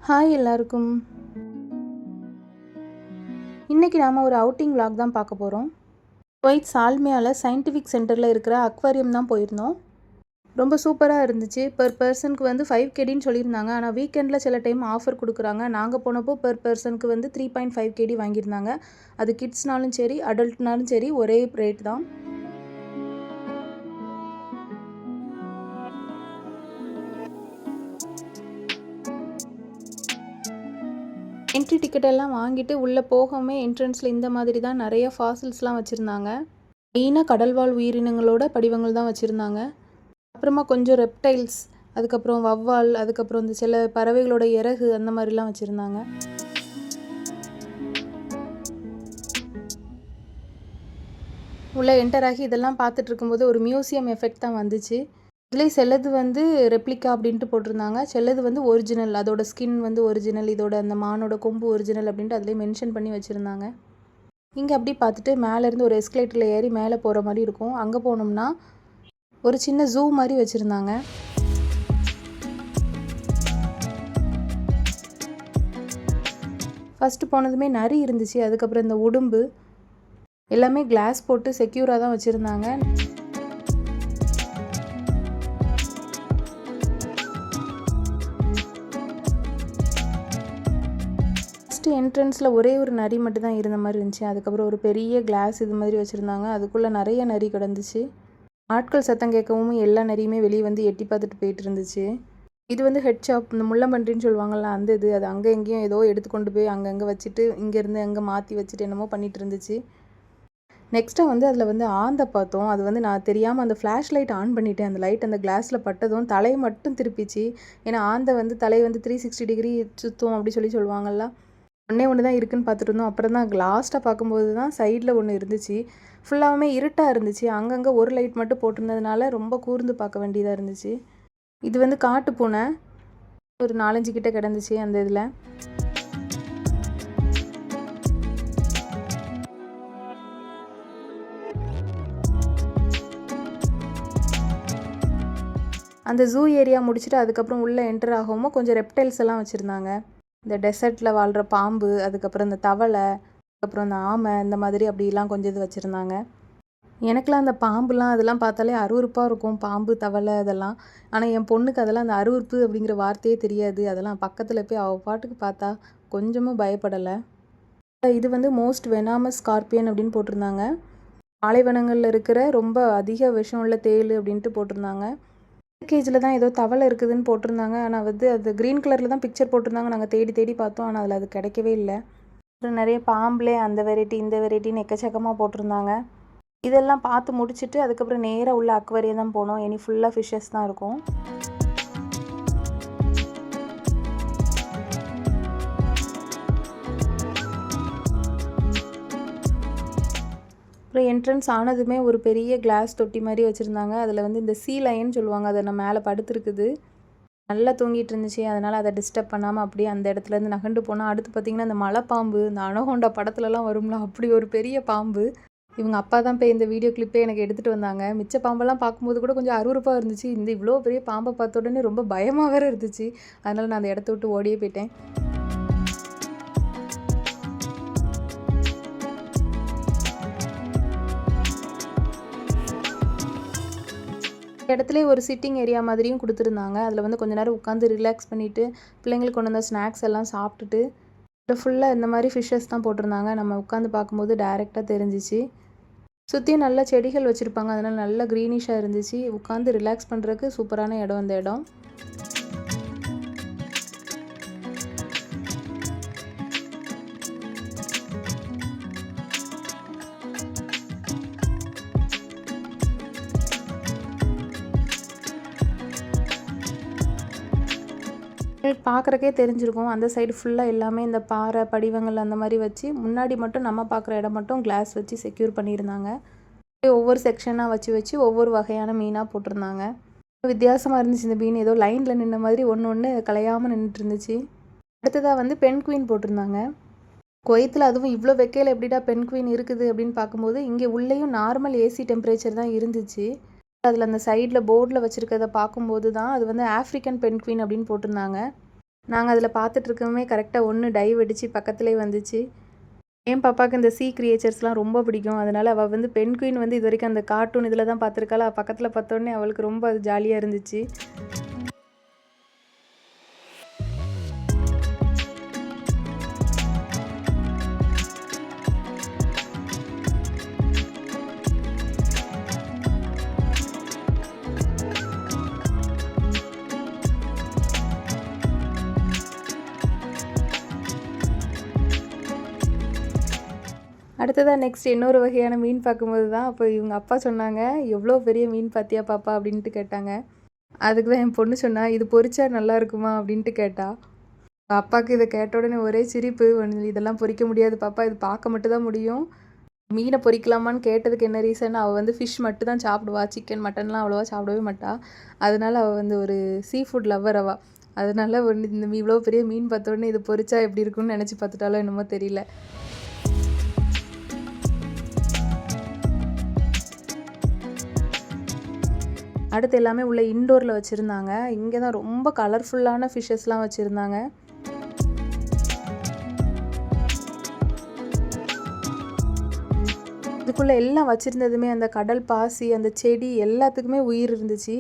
Hi எல்லாருக்கும். இன்றைக்கி நாம் ஒரு அவுட்டிங் vlog தான் பார்க்க போகிறோம். குவைத் சால்மியாவில் சயின்டிஃபிக் சென்டரில் இருக்கிற அக்வாரியம் தான் போயிருந்தோம். ரொம்ப சூப்பராக இருந்துச்சு. பெர் பர்சனுக்கு வந்து 5 KDன்னு சொல்லியிருந்தாங்க. ஆனால் வீக்கெண்டில் சில டைம் ஆஃபர் கொடுக்குறாங்க. நாங்கள் போனப்போ பெர் பர்சனுக்கு வந்து 3.5 KD வாங்கியிருந்தாங்க. அது கிட்ஸ்னாலும் சரி அடல்ட்னாலும் சரி ஒரே ரேட் தான். என்ட்ரி டிக்கெட் எல்லாம் வாங்கிட்டு உள்ளே போகவுமே என்ட்ரன்ஸில் இந்த மாதிரி தான் நிறைய ஃபாசில்ஸ்லாம் வச்சுருந்தாங்க. மெயினாக கடல்வாழ் உயிரினங்களோட படிவங்கள் தான் வச்சுருந்தாங்க. அப்புறமா கொஞ்சம் ரெப்டைல்ஸ், அதுக்கப்புறம் வவ்வால், அதுக்கப்புறம் இந்த சில பறவைகளோட இறகு அந்த மாதிரிலாம் வச்சுருந்தாங்க. உள்ளே என்டர் ஆகி இதெல்லாம் பார்த்துட்டு இருக்கும்போது ஒரு மியூசியம் எஃபெக்ட் தான் வந்துச்சு. இதிலே சிலது வந்து ரெப்ளிகா அப்படின்ட்டு போட்டிருந்தாங்க, சிலது வந்து ஒரிஜினல், அதோட ஸ்கின் வந்து ஒரிஜினல், இதோட அந்த மானோட கொம்பு ஒரிஜினல் அப்படின்ட்டு அதிலே மென்ஷன் பண்ணி வச்சுருந்தாங்க. இங்கே அப்படி பார்த்துட்டு மேலேருந்து ஒரு எஸ்கலேட்டரில் ஏறி மேலே போகிற மாதிரி இருக்கும். அங்கே போனோம்னா ஒரு சின்ன ஜூ மாதிரி வச்சுருந்தாங்க. ஃபஸ்ட்டு போனதுமே நரி இருந்துச்சு, அதுக்கப்புறம் இந்த உடும்பு எல்லாமே கிளாஸ் போட்டு செக்யூராக தான் வச்சுருந்தாங்க. ஃபஸ்ட்டு என்ட்ரன்ஸில் ஒரே ஒரு நரி மட்டும் தான் இருந்த மாதிரி இருந்துச்சு. அதுக்கப்புறம் ஒரு பெரிய கிளாஸ் இது மாதிரி வச்சுருந்தாங்க. அதுக்குள்ளே நிறைய நரி கிடந்துச்சு. ஆட்கள் சத்தம் கேட்கவும் எல்லா நரியுமே வெளியே வந்து எட்டி பார்த்துட்டு போயிட்டு இருந்துச்சு. இது வந்து ஹெட் ஷாப், இந்த முள்ளம்பன்றின்னு சொல்லுவாங்கள்ல அந்த இது. அது அங்கே எங்கேயும் ஏதோ எடுத்துக்கொண்டு போய் அங்கங்கே வச்சுட்டு இங்கேருந்து அங்கே மாற்றி வச்சுட்டு என்னமோ பண்ணிகிட்டு இருந்துச்சு. நெக்ஸ்ட்டாக வந்து அதில் வந்து ஆந்தை பார்த்தோம். அது வந்து நான் தெரியாமல் அந்த ஃப்ளாஷ் லைட் ஆன் பண்ணிவிட்டேன். அந்த லைட் அந்த கிளாஸில் பட்டதும் தலையை மட்டும் திருப்பிச்சு. ஏன்னா ஆந்தை வந்து தலையை வந்து 360 டிகிரி சுற்றும் அப்படி சொல்லுவாங்கள்ல. ஒன்று தான் இருக்குதுன்னு பார்த்துட்டு இருந்தோம். அப்புறம் தான் லாஸ்ட்டாக பார்க்கும்போது தான் சைடில் ஒன்று இருந்துச்சு. ஃபுல்லாகவுமே இருட்டாக இருந்துச்சு. அங்கங்கே ஒரு லைட் மட்டும் போட்டிருந்ததுனால ரொம்ப கூர்ந்து பார்க்க வேண்டியதாக இருந்துச்சு. இது வந்து காட்டு பூனை, ஒரு 4-5 கிட்ட கிடந்துச்சு அந்த இதில். அந்த ஜூ ஏரியா முடிச்சுட்டு அதுக்கப்புறம் உள்ளே என்டர் ஆகாமல் கொஞ்சம் ரெப்டைல்ஸ் எல்லாம் வச்சுருந்தாங்க. இந்த டெசர்ட்டில் வாழ்கிற பாம்பு, அதுக்கப்புறம் இந்த தவளை, அதுக்கப்புறம் இந்த ஆமை, இந்த மாதிரி அப்படிலாம் கொஞ்சம் இது வச்சுருந்தாங்க. எனக்கெலாம் அந்த பாம்புலாம் அதெல்லாம் பார்த்தாலே அருவருப்பாக இருக்கும், பாம்பு தவளை அதெல்லாம். ஆனால் என் பொண்ணுக்கு அதெல்லாம் அந்த அருவருப்பு அப்படிங்கிற வார்த்தையே தெரியாது. அதெல்லாம் பக்கத்தில் போய் அவள் பாட்டுக்கு பார்த்தா கொஞ்சமும் பயப்படலை. இது வந்து மோஸ்ட் வெனாமஸ் ஸ்கார்பியன் அப்படின்னு போட்டிருந்தாங்க. பாலைவனங்களில் இருக்கிற ரொம்ப அதிக விஷம் உள்ள தேள் அப்படின்ட்டு போட்டிருந்தாங்க. பேக்கேஜில் தான் ஏதோ தவளை இருக்குதுன்னு போட்டிருந்தாங்க. ஆனால் வந்து அது க்ரீன் கலரில் தான் பிக்சர் போட்டிருந்தாங்க. நாங்கள் தேடி தேடி பார்த்தோம், ஆனால் அதில் அது கிடைக்கவே இல்லை. அப்புறம் நிறைய பாம்புலே அந்த வெரைட்டி இந்த வெரைட்டின்னு எக்கச்சக்கமாக போட்டிருந்தாங்க. இதெல்லாம் பார்த்து முடிச்சுட்டு அதுக்கப்புறம் நேராக உள்ள அக்வேரியம் தான் போனோம். இனி ஃபுல்லாக ஃபிஷ்ஷஸ் தான் இருக்கும். அப்புறம் என்ட்ரன்ஸ் ஆனதுமே ஒரு பெரிய கிளாஸ் தொட்டி மாதிரி வச்சுருந்தாங்க. அதில் வந்து இந்த சீ லயன் சொல்லுவாங்க, அதை நம்ம மேலே படுத்துருக்குது. நல்லா தூங்கிட்டு இருந்துச்சு. அதனால் அதை டிஸ்டர்ப் பண்ணாமல் அப்படியே அந்த இடத்துலேருந்து நகண்டு போனால் அடுத்து பார்த்திங்கன்னா இந்த மலைப்பாம்பு, இந்த அனகோண்டா படத்துலலாம் வரும்ல அப்படி ஒரு பெரிய பாம்பு. இவங்க அப்பா தான் போய் இந்த வீடியோ கிளிப்பே எனக்கு எடுத்துகிட்டு வந்தாங்க. மிச்ச பாம்பெல்லாம் பார்க்கும்போது கூட கொஞ்சம் அருவருப்பாக இருந்துச்சு. இந்த இவ்வளோ பெரிய பாம்பை பார்த்த உடனே ரொம்ப பயமாக வேறு இருந்துச்சு. அதனால் நான் அந்த இடத்த விட்டு ஓடியே போயிட்டேன். இடத்துல ஒரு சிட்டிங் ஏரியா மாதிரியும் கொடுத்துருந்தாங்க. அதில் வந்து கொஞ்ச நேரம் உட்காந்து ரிலாக்ஸ் பண்ணிவிட்டு பிள்ளைங்களுக்கு கொண்டு வந்த ஸ்நாக்ஸ் எல்லாம் சாப்பிட்டுட்டு இதில் ஃபுல்லாக இந்த மாதிரி ஃபிஷ்ஷஸ் தான் போட்டிருந்தாங்க. நம்ம உட்காந்து பார்க்கும்போது டைரெக்டாக தெரிஞ்சிச்சு. சுற்றியும் நல்ல செடிகள் வச்சுருப்பாங்க, அதனால் நல்லா க்ரீனிஷாக இருந்துச்சு. உட்காந்து ரிலாக்ஸ் பண்ணுறதுக்கு சூப்பரான இடம் இந்த இடம். பார்க்குறக்கே தெரிஞ்சிருக்கும், அந்த சைடு ஃபுல்லாக எல்லாமே இந்த பாறை படிவங்கள் அந்த மாதிரி வச்சு முன்னாடி மட்டும் நம்ம பார்க்குற இடம் மட்டும் கிளாஸ் வச்சு செக்யூர் பண்ணியிருந்தாங்க. ஒவ்வொரு செக்ஷனாக வச்சு ஒவ்வொரு வகையான மீனாக போட்டிருந்தாங்க. வித்தியாசமாக இருந்துச்சு. இந்த மீன் ஏதோ லைனில் நின்ன மாதிரி ஒன்று கலையாமல் நின்றுட்டு இருந்துச்சு. அடுத்ததாக வந்து பெண் குயின் போட்டிருந்தாங்க. குவைத்தில் அதுவும் இவ்வளோ வெக்கையில் எப்படிடா பெண் குயின் இருக்குது அப்படின்னு பார்க்கும்போது இங்கே உள்ளேயும் நார்மல் ஏசி டெம்பரேச்சர் தான் இருந்துச்சு. அதில் அந்த சைடில் போர்டில் வச்சுருக்கிறத பார்க்கும்போது தான் அது வந்து ஆஃப்ரிக்கன் பென் குயின் அப்படின்னு போட்டிருந்தாங்க. நாங்கள் அதில் பார்த்துட்ருக்கோமே கரெக்டாக ஒன்று டைவ் அடித்து பக்கத்துலேயே வந்துச்சு. என் பாப்பாவுக்கு இந்த சீ கிரியேச்சர்ஸ்லாம் ரொம்ப பிடிக்கும். அதனால் அவள் வந்து பென்குயின் வந்து இது வரைக்கும் அந்த கார்ட்டூன் இதில் தான் பார்த்துருக்காளா, பக்கத்தில் பார்த்தோன்னே அவளுக்கு ரொம்ப அது ஜாலியாக இருந்துச்சு. அடுத்ததாக நெக்ஸ்ட் இன்னொரு வகையான மீன் பார்க்கும்போது தான் அப்போ இவங்க அப்பா சொன்னாங்க, எவ்வளோ பெரிய மீன் பார்த்தியா பாப்பா அப்படின்ட்டு கேட்டாங்க. அதுக்கு தான் என் பொண்ணு சொன்னா, இது பொரிச்சா நல்லா இருக்குமா அப்படின்ட்டு கேட்டா. அப்பாவுக்கு இதை கேட்ட உடனே ஒரே சிரிப்பு. இதெல்லாம் பொரிக்க முடியாது பாப்பா, இது பார்க்க மட்டும் தான் முடியும். மீனை பொரிக்கலாமான்னு கேட்டதுக்கு என்ன ரீசன், அவள் வந்து ஃபிஷ் மட்டும் தான் சாப்பிடுவா, சிக்கன் மட்டன்லாம் அவ்வளோவா சாப்பிடவே மாட்டா. அதனால அவள் வந்து ஒரு சீ ஃபுட் லவ்வர் அவள். அதனால ஒன்று இந்த இவ்வளோ பெரிய மீன் பார்த்தோன்னே இது பொரிச்சா எப்படி இருக்குன்னு நினச்சி பார்த்துட்டாலோ என்னமோ தெரியல. அடுத்து எல்லாமே உள்ள இன்டோரில் வச்சுருந்தாங்க. இங்கே தான் ரொம்ப கலர்ஃபுல்லான ஃபிஷ்ஷஸ்லாம் வச்சுருந்தாங்க. இதுக்குள்ளே எல்லாம் வச்சுருந்ததுமே அந்த கடல் பாசி, அந்த செடி எல்லாத்துக்குமே உயிர் இருந்துச்சு.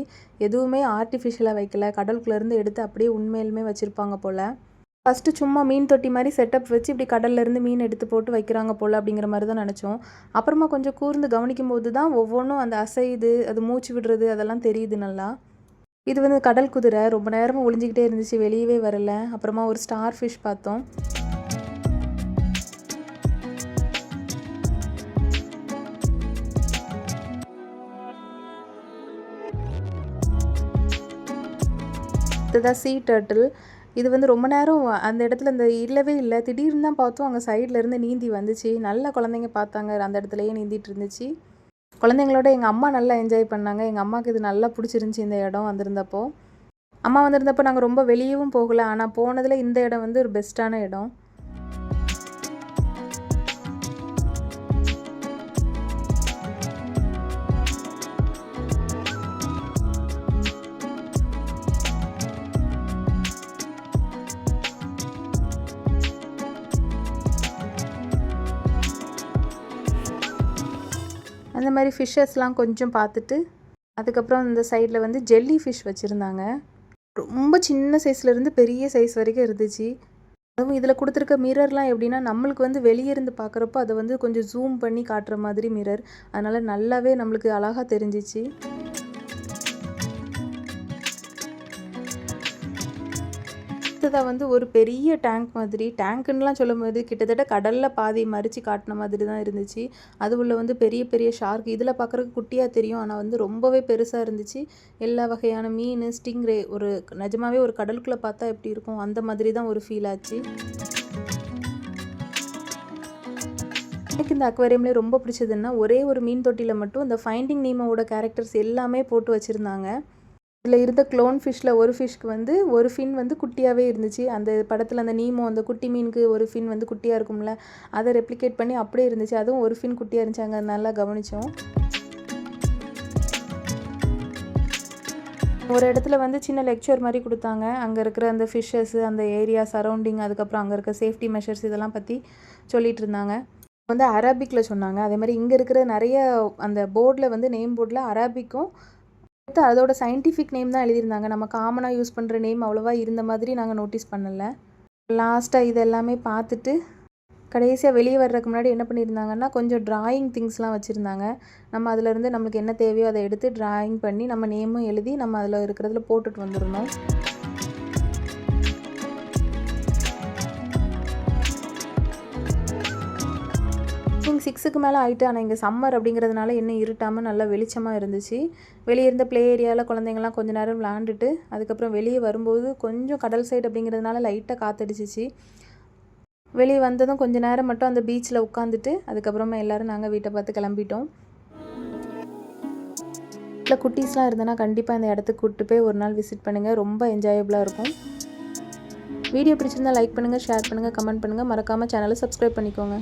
எதுவுமே ஆர்டிஃபிஷியலாக வைக்கல, கடலுக்குள்ளேருந்து எடுத்து அப்படியே உண்மையிலுமே வச்சுருப்பாங்க போல். ஃபஸ்ட்டு சும்மா மீன் தொட்டி மாதிரி செட்டப் வச்சு இப்படி கடல்லேருந்து மீன் எடுத்து போட்டு வைக்கிறாங்க போல் அப்படிங்கிற மாதிரி தான் நினச்சோம். அப்புறமா கொஞ்சம் கூர்ந்து கவனிக்கும் போது தான் ஒவ்வொன்றும் அந்த அசையுது, அது மூச்சு விடுறது அதெல்லாம் தெரியுது நல்லா. இது வந்து கடல் குதிரை ரொம்ப நேரமாக ஒளிஞ்சிக்கிட்டே இருந்துச்சு, வெளியவே வரல. அப்புறமா ஒரு ஸ்டார் ஃபிஷ் பார்த்தோம். அடுத்ததாக சீ டர்ட்டில். இது வந்து ரொம்ப நேரம் அந்த இடத்துல இந்த இல்லவே இல்லை, திடீர்னு தான் பார்த்தோம் அங்கே சைடில் இருந்து நீந்தி வந்துச்சு. நல்லா குழந்தைங்க பார்த்தாங்க, அந்த இடத்துலையே நீந்திட்டு இருந்துச்சு. குழந்தைங்களோட எங்கள் அம்மா நல்லா என்ஜாய் பண்ணாங்க. எங்கள் அம்மாவுக்கு இது நல்லா பிடிச்சிருந்துச்சி இந்த இடம் வந்திருந்தப்போ. அம்மா வந்திருந்தப்போ நாங்கள் ரொம்ப வெளியவும் போகலை, ஆனால் போனதில் இந்த இடம் வந்து ஒரு பெஸ்ட்டான இடம். அந்த மாதிரி ஃபிஷ்ஷஸ்லாம் கொஞ்சம் பார்த்துட்டு அதுக்கப்புறம் இந்த சைடில் வந்து ஜெல்லி ஃபிஷ் வச்சுருந்தாங்க. ரொம்ப சின்ன சைஸ்லேருந்து பெரிய சைஸ் வரைக்கும் இருந்துச்சு. அதுவும் இதில் கொடுத்துருக்க மிரர்லாம் எப்படின்னா, நம்மளுக்கு வந்து வெளியே இருந்து பார்க்குறப்போ அதை வந்து கொஞ்சம் ஜூம் பண்ணி காட்டுற மாதிரி மிரர். அதனால் நல்லாவே நம்மளுக்கு அழகாக தெரிஞ்சிச்சு. அடுத்ததாக வந்து ஒரு பெரிய டேங்க் மாதிரி, டேங்க்குன்னெலாம் சொல்லும்போது கிட்டத்தட்ட கடலில் பாதி மறித்து காட்டின மாதிரி தான் இருந்துச்சு. அது உள்ள வந்து பெரிய பெரிய ஷார்க், இதில் பார்க்குறதுக்கு குட்டியாக தெரியும், ஆனால் வந்து ரொம்பவே பெருசாக இருந்துச்சு. எல்லா வகையான மீன், ஸ்டிங்ரே, ஒரு நிஜமாகவே ஒரு கடலுக்குள்ளே பார்த்தா எப்படி இருக்கும் அந்த மாதிரி தான் ஒரு ஃபீல் ஆச்சு. எனக்கு இந்த அக்வேரியம்லேயே ரொம்ப பிடிச்சதுன்னா, ஒரே ஒரு மீன் தொட்டியில் மட்டும் இந்த ஃபைண்டிங் நீமோட கேரக்டர்ஸ் எல்லாமே போட்டு வச்சுருந்தாங்க. இதில் இருந்த க்ளோன் ஃபிஷ்ஷில் ஒரு ஃபிஷ்க்கு வந்து ஒரு ஃபின் வந்து குட்டியாகவே இருந்துச்சு. அந்த படத்தில் அந்த நீமோ அந்த குட்டி மீனுக்கு ஒரு ஃபின் வந்து குட்டியாக இருக்கும்ல, அதை ரெப்ளிகேட் பண்ணி அப்படியே இருந்துச்சு. அதுவும் ஒரு ஃபின் குட்டியாக இருந்துச்சு, அங்கே நல்லா கவனித்தோம். ஒரு இடத்துல வந்து சின்ன லெக்சர் மாதிரி கொடுத்தாங்க. அங்கே இருக்கிற அந்த ஃபிஷ்ஷஸ், அந்த ஏரியா சரௌண்டிங், அதுக்கப்புறம் அங்கே இருக்க சேஃப்டி மெஷர்ஸ் இதெல்லாம் பற்றி சொல்லிகிட்டு இருந்தாங்க. வந்து அரபிக்கில் சொன்னாங்க. அதே மாதிரி இங்கே இருக்கிற நிறைய அந்த போர்டில் வந்து நேம் போர்டில் அரபிக்கும் அதோட சயின்டிஃபிக் நேம் தான் எழுதியிருந்தாங்க. நம்ம காமனாக யூஸ் பண்ணுற நேம் அவ்வளோவா இருந்த மாதிரி நாங்கள் நோட்டீஸ் பண்ணலை. லாஸ்ட்டாக இது எல்லாமே பார்த்துட்டு கடைசியாக வெளியே வர்றதுக்கு முன்னாடி என்ன பண்ணியிருந்தாங்கன்னா, கொஞ்சம் ட்ராயிங் திங்ஸ்லாம் வச்சுருந்தாங்க. நம்ம அதிலேருந்து நம்மளுக்கு என்ன தேவையோ அதை எடுத்து ட்ராயிங் பண்ணி நம்ம நேமும் எழுதி நம்ம அதில் இருக்கிறதுல போட்டுட்டு வந்துடணும். ஈவினிங் 6க்கு மேலே ஆகிட்டு, ஆனால் இங்கே சம்மர் அப்படிங்கிறதுனால இன்னும் இருட்டாமல் நல்லா வெளிச்சமாக இருந்துச்சு. வெளியே இருந்த ப்ளே ஏரியாவில் குழந்தைங்கள்லாம் கொஞ்சம் நேரம் விளாண்டுட்டு அதுக்கப்புறம் வெளியே வரும்போது கொஞ்சம் கடல் சைடு அப்படிங்கிறதுனால லைட்டாக காற்றடிச்சிச்சு. வெளியே வந்ததும் கொஞ்சம் நேரம் மட்டும் அந்த பீச்சில் உட்காந்துட்டு அதுக்கப்புறமா எல்லோரும் நாங்கள் வீட்டை பார்த்து கிளம்பிட்டோம். இல்லை குட்டீஸ்லாம் இருந்ததுன்னா கண்டிப்பாக இந்த இடத்துக்கு கூப்பிட்டு போய் ஒரு நாள் விசிட் பண்ணுங்கள், ரொம்ப என்ஜாயபுளாக இருக்கும். வீடியோ பிடிச்சிருந்தால் லைக் பண்ணுங்கள், ஷேர் பண்ணுங்கள், கமெண்ட் பண்ணுங்கள், மறக்காமல் சேனலை சப்ஸ்கிரைப் பண்ணிக்கோங்க.